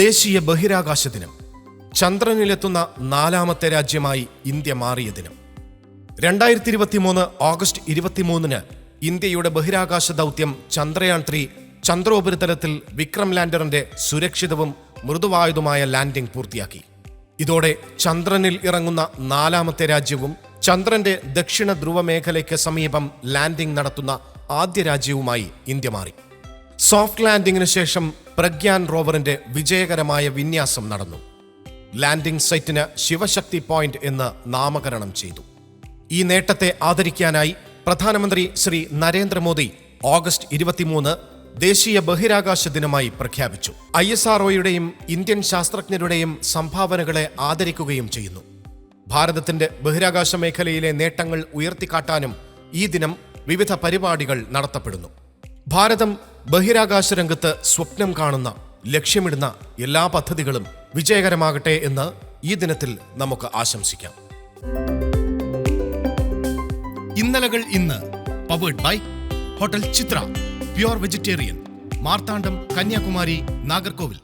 ദേശീയ ബഹിരാകാശ ദിനം. ചന്ദ്രനിലെത്തുന്ന 4ാമത്തെ രാജ്യമായി ഇന്ത്യ മാറിയ ദിനം. 2023 ഓഗസ്റ്റ് 23-ന് ഇന്ത്യയുടെ ബഹിരാകാശ ദൗത്യം ചന്ദ്രയാൻ 3 ചന്ദ്രോപരിതലത്തിൽ വിക്രം ലാൻഡറിന്റെ സുരക്ഷിതവും മൃദുവായതുമായ ലാൻഡിംഗ് പൂർത്തിയാക്കി. ഇതോടെ ചന്ദ്രനിൽ ഇറങ്ങുന്ന 4ാമത്തെ രാജ്യവും ചന്ദ്രന്റെ ദക്ഷിണ ധ്രുവ മേഖലയ്ക്ക് സമീപം ലാൻഡിംഗ് നടത്തുന്ന ആദ്യ രാജ്യവുമായി ഇന്ത്യ മാറി. സോഫ്റ്റ് ലാൻഡിംഗിന് ശേഷം പ്രഗ്യാൻ റോവറിന്റെ വിജയകരമായ വിന്യാസം നടന്നു. ലാൻഡിംഗ് സൈറ്റിന് ശിവശക്തി പോയിന്റ് എന്ന് നാമകരണം ചെയ്തു. ഈ നേട്ടത്തെ ആദരിക്കാനായി പ്രധാനമന്ത്രി ശ്രീ നരേന്ദ്രമോദി ഓഗസ്റ്റ് 23 ദേശീയ ബഹിരാകാശ ദിനമായി പ്രഖ്യാപിച്ചു. ISROയുടെയും ഇന്ത്യൻ ശാസ്ത്രജ്ഞരുടെയും സംഭാവനകളെ ആദരിക്കുകയും ചെയ്യുന്നു. ഭാരതത്തിന്റെ ബഹിരാകാശ മേഖലയിലെ നേട്ടങ്ങൾ ഉയർത്തിക്കാട്ടാനും ഈ ദിനം വിവിധ പരിപാടികൾ നടത്തപ്പെടുന്നു. ഭാരതം ബഹിരാകാശ രംഗത്ത് സ്വപ്നം കാണുന്ന, ലക്ഷ്യമിടുന്ന എല്ലാ പദ്ധതികളും വിജയകരമാകട്ടെ എന്ന് ഈ ദിനത്തിൽ നമുക്ക് ആശംസിക്കാം. ഇന്നലകൾ ഇന്ന് powered by hotel Chitra, pure vegetarian, Marthandam, Kanyakumari, Nagercoil.